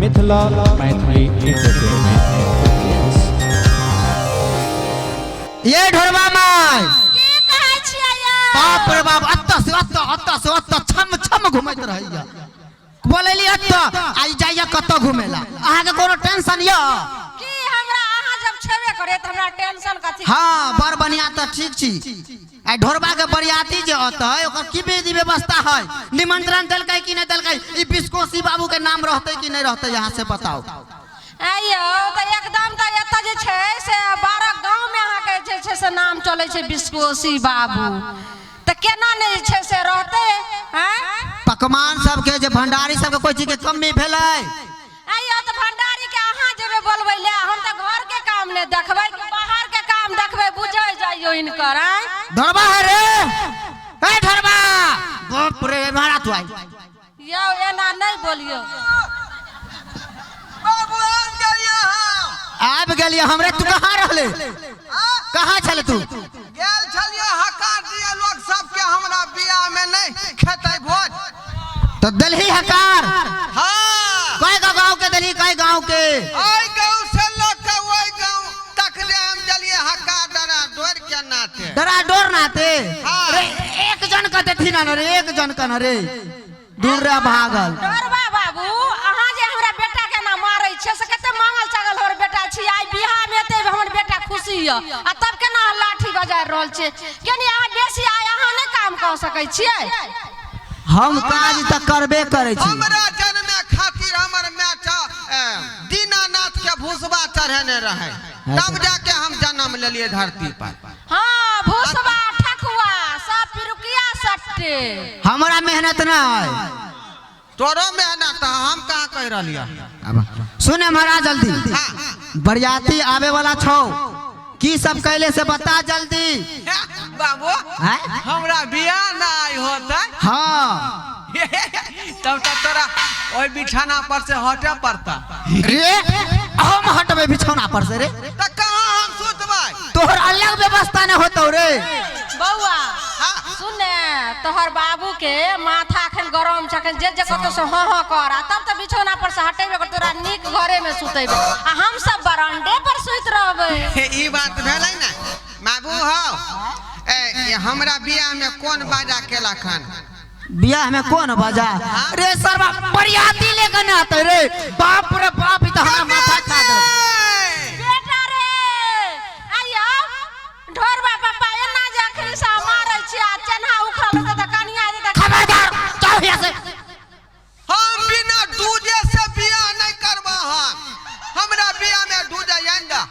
Mithila Maithili entertainment. ये ढोरवा my की कहै छियै या बाप रे बाप अत्ता से छम छम घुमैत रहैया बोलेली अत्ता आई जाइया कत घुमेला अहाँ के कोनो टेंशन य की हमरा अहाँ जब छेबे करे त हमरा टेंशन कथि। हां बड़ बढ़िया त ठीक छी आई ढोरवा के बरियाती जे होतै ओकर की विधि व्यवस्था है निमंत्रण देलकै कि नहीं देलकै ई बिस्कोसी बाबू के नाम रहतै कि नहीं रहतै यहाँ से बताओ। आइयो त एकदम त एत जे छै से 12 गांव में अहाँ के जे छै से नाम चलै छै बिस्कोसी बाबू त केना नहीं छै से रहतै हैं। पकवान सब के जे भंडारी सब के कोई चीज के कमी भेलै आइयो त भंडारी के अहाँ जेबे बोलबै ले हम त घर के काम ने देखबै कि बाहर के काम देखबै बुझै जाइयो इनकर हैं। ढोरवा है रे ए ढोरवा बाप रे मारा तू आई यो एना नहीं बोलियो बाबू आब गेलिए हमरे तू कहां रहले कहां छले तू गेल छलिए हकार दिए लोग सब के हमरा बियाह में नहीं खेतै भोज तो दिल्ली हकार हां कई गांव के दिल्ली कई गांव के ओई गांव से लोग के ओई गांव तक ले हम चलिए हकार डरा डोर के नाते डरा डोर नाते हाँ। रे एक जन का देथी ना रे एक जन का न रे दूर रे भागल ढोरवा बाबू अहाँ जे हमरा बेटा के ना मारै छै से कते मांगल चागल हमर बेटा छी आई बियाह में ते हमर बेटा खुशी य आ तब केना लाठी बजा रहल छै केनी अहाँ बेसी आय अहाँ ने काम क सकै छियै। हम काज त करबे करे छी हमरा जन्म खातिर हमर माता दीनानाथ के भूसबा चढ़ने रहे तब जाके हम जन्म लेलिए धरती पर। हां भूसबा ठकुआ सब पिरुकिया सट्टे हमरा मेहनत ना है तोरो मेहनत हम कहां कह रहलिया सुने महाराज जल्दी हां बरियाती आवे वाला छौ की सब कैले से बता जल्दी बाबू हैं हमरा बियाह ना आई होता हां तब तक तोरा ओई बिछाना पर से हटे पड़ता रे हम हटबे बिछौना पर से रे त कहां हम सुतबै तोहर अलग व्यवस्था न होतौ रे बौआ हाँ। सुने तोहर बाबू के माथा अखन गरम छ अखन जे कतो से हां हां कर आ तब त बिछौना पर से हटेबे कर तोरा नीक घरे में सुतेबे आ हम सब बरांडे पर सुत रहबे। ई बात भेलै ना बाबू हो ए हमरा बियाह में कौन बाजा केला खान बियाह में कौन बजा रे सरवा बरियाती लेके न आते रे बाप रे बाप ई त हमरा माथा खा दे बेटा रे आइयो ढोरवा पापा एना जे अखरी सा मारै छी आ चन्हा उखड़ त कनिया जे त खबरदार जाओ यहाँ से हम बिना दूजे से बियाह नहीं करबा हमरा बियाह में दूजे आंदा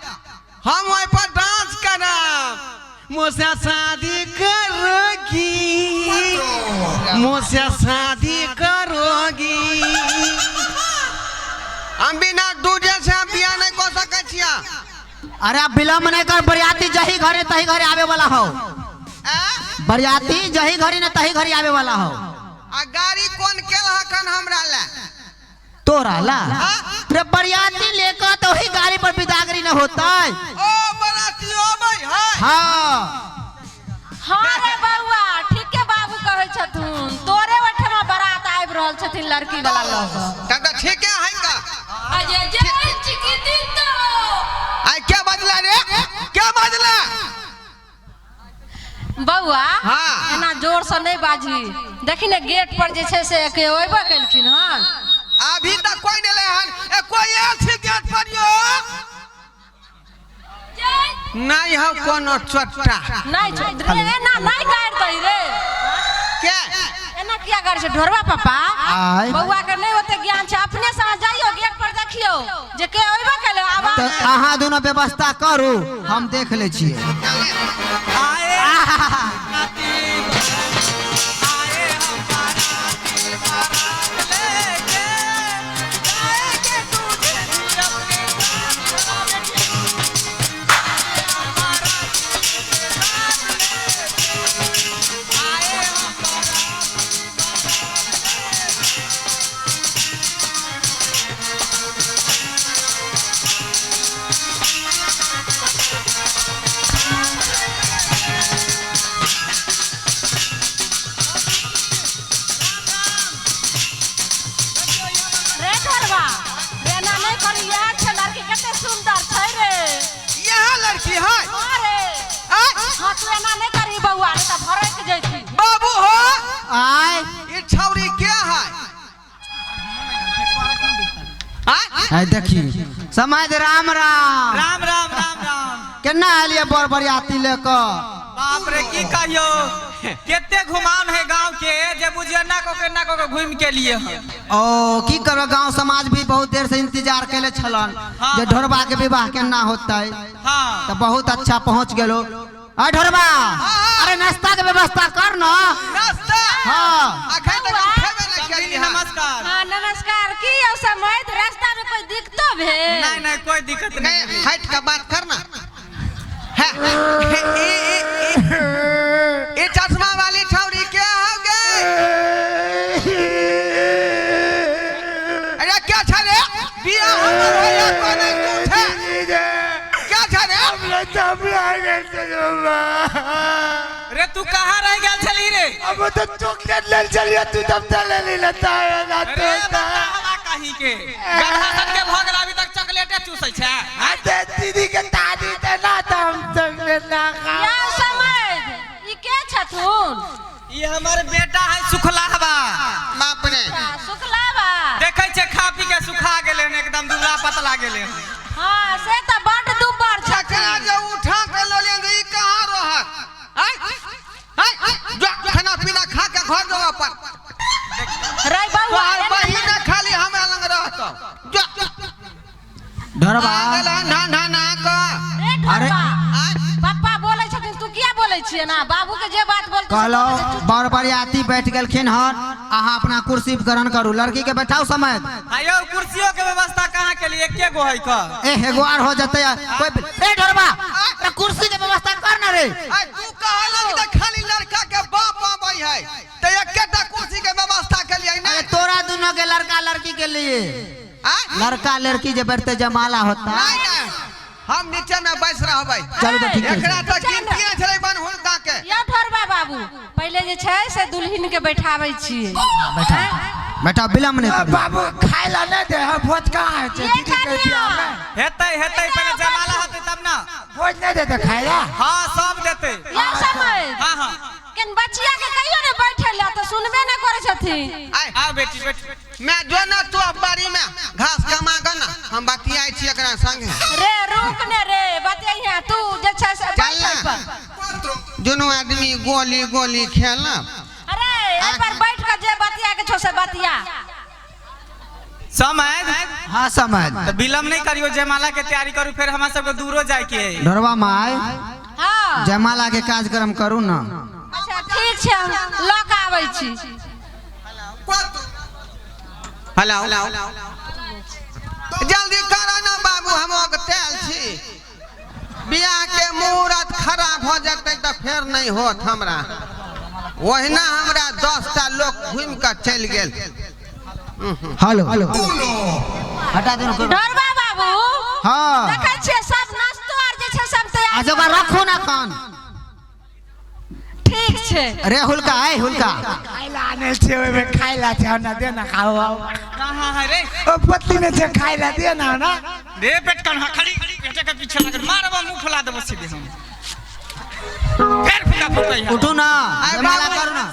हम ओइ पर डांस करब मुझसे शादी करोगी मुझसे शादी करोगी हम बिना दूजे से बियाह नहीं कर सकै छिया। अरे अब विलम्ब नहीं कर बरियाती जही घरे तही घरे आवे वाला हो बरियाती जही घड़ी न तही घड़ी आवे वाला हो आ गाड़ी कौन केल हकन हमरा ले तोरा ला रे बरियाती लेकर तो ही गाड़ी पर बिदागरी न होता ओ बराती होबै है हां हां रे बौआ ठीक के बाबू कहै छथुन तोरे ओठमा बारात आइब रहल छथिन लड़की वाला लोग तब तो ठीक है का अजय जय चिकी दिन तो आई क्या बदला रे क्या बदला बौआ हाँ। एना जोर से नहीं बाजी देखी ने गेट पर जे छै से के ओइबा केलखिन हन अभी तक कोई नहीं ले हन ए कोई ऐसी गेट पर यो नहीं हो कोनो चट्टा नहीं रे एना नहीं गाड़ दई रे के एना किया कर छै ढोरवा पापा आय। बौआ के नहीं होते ज्ञान छै अपने से जाइयो गेट पर देखियो जे के ओइबा केले तो आवाज अहाँ दोनों व्यवस्था करू हम देख ले छिए आए करी यार छे लड़की कते सुंदर छै रे यहाँ लड़की है अरे आय हां तू एना नहीं करी बउआ नहीं त भरक जैती बाबू हो आय ये छौरी क्या है आय देखी समाज राम राम राम राम राम राम केना आलिए बड़ बरियाती लेकर बाप रे की कहियो केते घुमान है गांव के जे बुझियो ना को घूम के लिए ओ की करब गांव समाज भी बहुत देर से इंतजार केले छलन हाँ। जे ढोरबा के विवाह केना होतै हां तो बहुत अच्छा पहुंच गेलो आ ढोरबा अरे नाश्ता के व्यवस्था कर न नाश्ता हां अखन तक हम खेबे नहीं कमली केलिए नमस्कार हां नमस्कार की ओ समय रास्ता में कोई दिक्कत भेल नहीं कोई दिक्कत नहीं नहीं हट का बात करना है ये चश्मा वाली छौरी क्या हो गई अरे क्या छे रे बिया हमर होया को नहीं तू छे क्या छे रे रे तू कहां रह गेल छली रे अब तो चॉकलेट ले चलिए तू तब ले ले लेता है ना अरे बतावा कहीं के गधा सन के भगल अभी तक चॉकलेटे चूसै छै अरे दीदी के दादी ते ना हम चॉकलेट ना खा या समय ई के छथुन ये हमर बेटा है सुखलाहबा बाप रे शुक्लाबा देखै छै खा पी के सुखा गेले एकदम दुबला पतला गेले हां से त बड़ दुबर चकरा छथुन जो उठा के लो लेंगे ई कहां रहत आय जो खाना पीना खा के घर जो अपन रे बउआ तोहर बहिन खाली हमरा लंग रहत जो ढोरबा ना ना ना का रे अरे ढोरबा पापा बोले छथिन तू किया बोले छिए ना बाबू के जे बात बोलते कहलो बड़ बरियाती बैठ गेलखिन हन अहाँ अपना कुर्सी पर ग्रहण करू लड़की के बैठाओ समय आयो कुर्सियों के व्यवस्था कहां के लिए एके गो है का ए हेगवार हो जते कोई ए ढोरबा अरे कुर्सी के व्यवस्था कर ना रे आय तू कहला कि खाली लड़का के बाप आबै है त एकेटा कुर्सी के व्यवस्था के लिए अरे नहीं तोरा दोनों के लड़का लड़की के लिए लड़का लड़की जे बैठते जमाला होता नहीं नहीं हम नीचे में बैठ रहबै चलो तो ठीक है एकरा त गिनतिए छलै बन हुनका के या ढोरबा बाबू पहले जे छै से दुल्हन के बैठाबै छिए बैठा बैठा विलम्ब नहीं करू बाबू खाए ला नहीं दे हम भोज कहाँ है ये दीदी के कनिया। दिया में हेतै पहले जमाला होतै तब ना भोज नहीं देते खाए ला हां सब देतै या समय हां केन बचिया के कहियो ने बैठे ला त सुनबे नहीं करे छथिन आय आ बेटी मैं जो ना तू बाड़ी में घास कमा ग ना हम बतियाई छी एकरा संगे रे रुक ने रे बतिया तू जे छै से चल बैठ ना पर दोनों आदमी गोली गोली खेलना अरे ए पर बैठ के जे बतिया के छो से बतिया समय हाँ समझ तो विलम्ब नहीं करियो जयमाला के तैयारी करू फिर हमरा सब के दूरो जाय के है ढोरबा माय हां जयमाला के कार्यक्रम करू ना अच्छा ठीक छै हम ल के आबै छी हेलो जल्दी करो ना बाबू हम अगतेल छी बियाह के मुहूर्त खराब हो जतै त फेर नहीं होत हमरा ओहिना हमरा 10 टा लोग घूम के चल गेल हेलो हटा दे ढोरबा बाबू हाँ देखै छियै सब नाश्तो आर जे छै सब तैयार आज ओकरा रखो ना कान ठीक छै रे हुलका है हुलका खाए ला आने से ओए में खाए ला थे ना दे ना खाओ कहां है रे ओ पत्ती में से खाए ला दे ना ना रे पेट कन खड़ी बेटे के पीछे लग मारबो मुंह फुला देबो सीधे हम फिर फुका फुकाई उठू ना जयमाला करू ना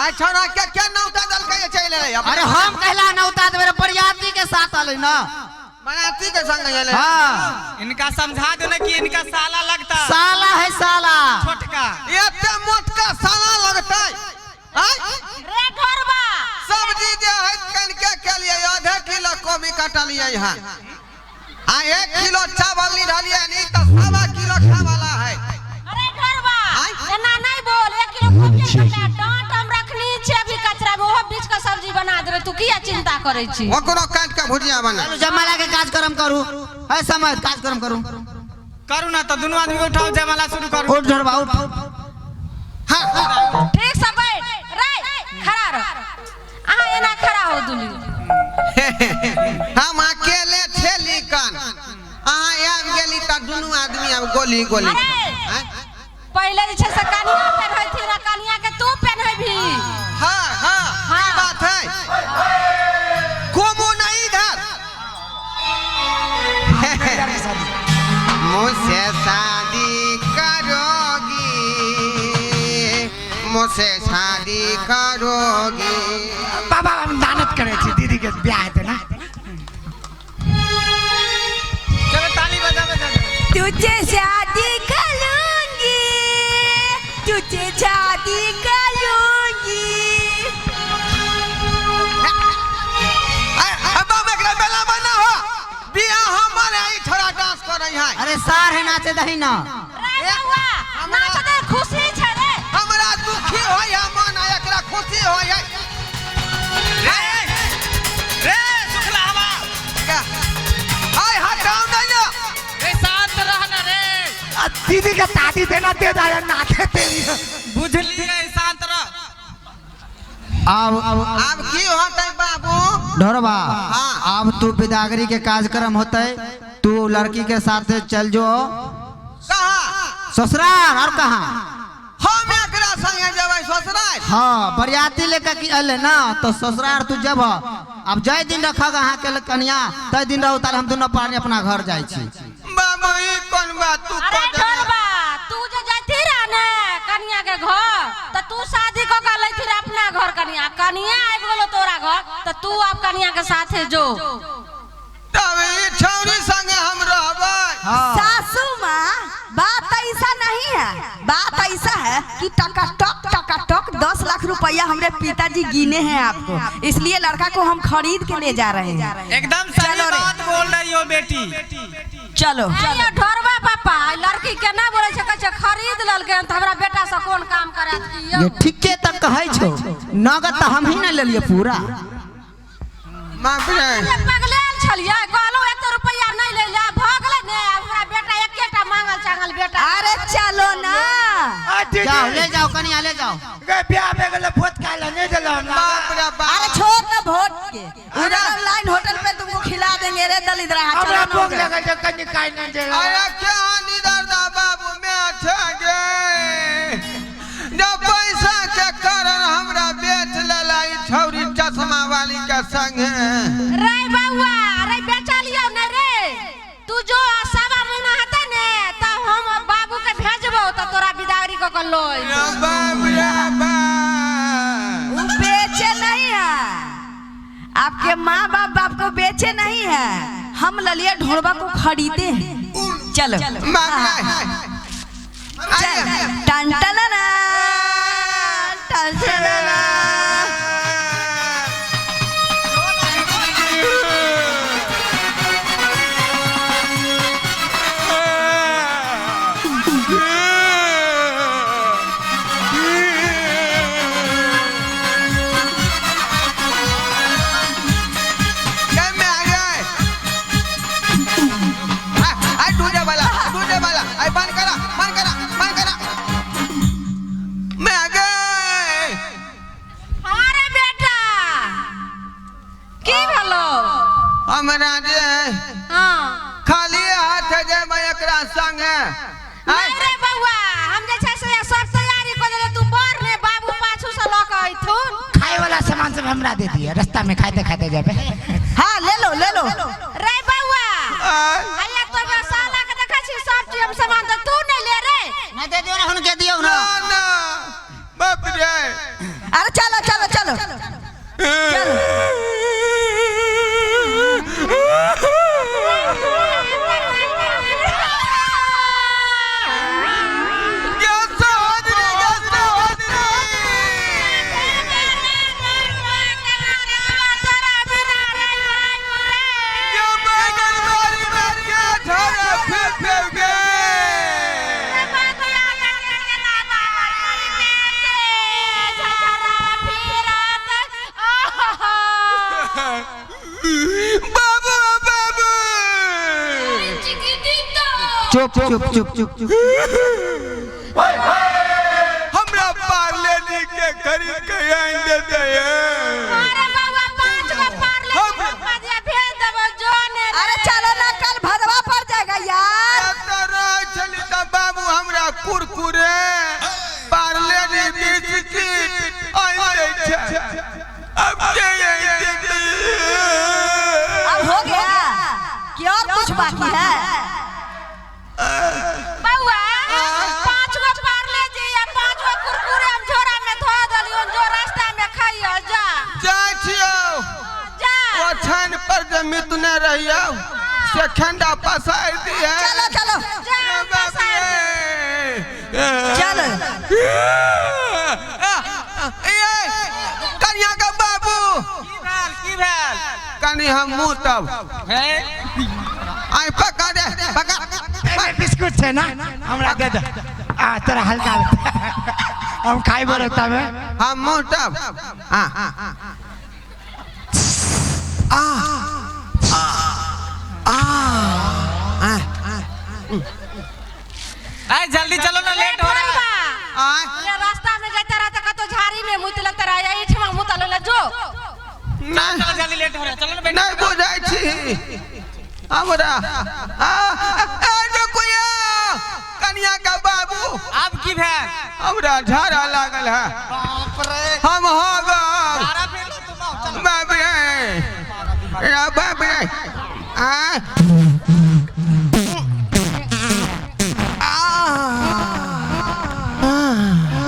आ छोरा के नौता दल के चले अरे हम कहला नौता देबे बरियाती के साथ आले ना बनाती के संग गेले हाँ इनका समझा दो ना कि इनका साला लगता साला है साला छोटका एते मोटका साला लगतै आय रे ढोरबा सब्जी जे है कनके के लिए आधा किलो कोबी काटलिए हां आ 1 किलो चावल ली डालिए नहीं तो 1.5 किलो खावाला है अरे ढोरबा एना नहीं बोल 1 किलो कोबी कटा डांट हम रखनी छै अभी कचरा में ओहो बीच का सब्जी बना देबे तू किया चिंता करे छी ओकरो काट के भुजिया बना चलो जयमाला के कार्यक्रम करू है समय कार्यक्रम करू करू ना तो दोनों आदमी उठाओ जयमाला शुरू करू उठ ढोरबा उठ हां ठीक से बैठ रे खड़ा रह आहा एना खड़ा हो दुली हम अकेले छेली कन अहाँ आबि गेली त दुनू आदमी अब गोली गोली अरे पहले जे छै से कनिया पहनै थी ना कनिया के तू पहनबी हां हां हाँ। बात है घूमू नहीं इधर मुझसे शादी करोगी मुझसे शादी करोगी बाबा हम दानत करे छी दीदी के ब्याह है ना चलो ताली बजा बजा तुझे शादी करूंगी तुझे शादी करूंगी अब एकरा बेला बना हो बियाह हमारे आई छोरा डांस कर रही है अरे सार है नाचे दही ना रे बउआ नाच दे खुशी छे रे हमरा दुखी होय है मन एकरा खुशी होय है रे रे सुखला हवा हाय हटाओ नहीं रे शांत रहना रे दीदी के शादी देना दे दाया नाचे तेरी बुझली रे शांत रह अब की होतै बाबू ढोरबा हाँ। अब तू बिदागरी के कार्यक्रम होते तू लड़की के साथ चल जो कहां ससुराल और कहाँ हम एकरा संगे जेबै ससुराल हाँ बरियाती लेकर की अले ना तो ससुराल तू जब अब जय दिन रखग अहाँ के कन्या तय दिन रहू तार हम दोनों पानी अपना घर जाय छी बाबू ई कोन बात तू अरे कह ढोलबा तू जे जाती रह ने कन्या के घर त तू शादी क के लैती रह अपना घर कन्या कन्या आबि गेलो तोरा घर त तू अब कन्या के साथे जो तब ई छौरी संगे हम रहबै हाँ सासू माँ बात ऐसा नहीं है बात ऐसा है कि टकाटक 10 लाख रुपया हमरे पिताजी गिने हैं आपको इसलिए लड़का को हम खरीद के ले जा रहे हैं एकदम सही चलो रे। बात बोल रही हो बेटी चलो अरे ढोरबा पापा लड़की केना बोले छै कहै छै खरीद ललके त हमरा बेटा से कोन काम करत की ये ठीके तक कहै छौ नगद तो हम ही न लेलिए पूरा बाप रे अरे पगलेल छलिए कहलो एते रुपया नहीं ले ले भगले ने हमरा बेटा एकेटा मांगल चांगल बेटा अरे चलो ना जाओ ले जाओ कन्या ले जाओ ब्याह में गेले भोज खाए ला नहीं देला बाप रे अरे बाप छोड़ ना भोट के ऑनलाइन होटल पे तुमको खिला देंगे रे दलिद्रा हमरा चलो भोग ना लगा जे कनी खाए ना देला अरे क्या निदर दा बाबू मैं ठगे जब पैसा के कारण हमरा बेच लेला ई छौरी चश्मा वाली के संगे रे बउआ रे बेचा लियो ने रे तू जो सवा महीना हता ने त हम बाबू के भेजबो त तोरा बिदागरी क के लोई बाप रे बाप वो बेचे नहीं है आपके माँ बाप आपको बेचे नहीं है हम ललिया ढोलबा को खरीदे हैं चलो बाप रे चल टन टनना, टन टनना। अरे बेटा की भेलो हमरा जे हां खाली हाथ जे मैं एकरा संगे नहीं रे बउआ हम जे छै से सब तैयारी कर देले तू बर ने बाबू पाछू से ल के अइथुन खाए वाला सामान सब हमरा दे दिए रास्ता में खाते खाते जाबे हाँ ले लो रे बउआ आया तो मसाला के देखा छी सब चीज हम सामान तो तू नहीं ले रे ना दे दियो ना उनके दियो ना ना बाप रे अरे चलो चलो चलो चलो चुप चुप चुप चुप चुप हमरा पार्ले जी के खरीद के आइन देते अरे बाबा 5 गो पार्ले मजे भेज देबो जो ने अरे चलो ना कल भदवा पड़ जाएगा यार चली त बाबू हमरा कुरकुरे पार्ले जी बिस्किट आइन दे छै अब के अब हो गया कि और कुछ बाकी है के मितने रहियो से खंडा पसार दिए चलो चलो चलो कन्या का बाबू की भेल कनी हम मुँह तब हे आई पका दे पका एमे बिस्कुट छे ना हमरा दे दे तोरा हल्का हम खाई बरता में हम मुँह तब हाँ आए जल्दी चलो ना लेट हो रहा है ये रास्ता में जाता रहता का तो झाड़ी में मुत लगता रहा ये ठमा मुत ले जो चलो जल्दी लेट हो रहा है चलो ना बेटा नहीं बुझाई छी हमरा रुकिया कन्या का बाबू अब की भेल हमरा झाड़ा लागल है हम हो गए सारा फेल तुम आओ चलो बाबू रे बाबू रे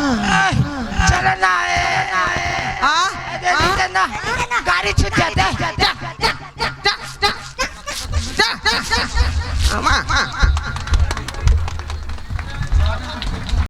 चलो ना दे दे ना गाड़ी छूट जाता है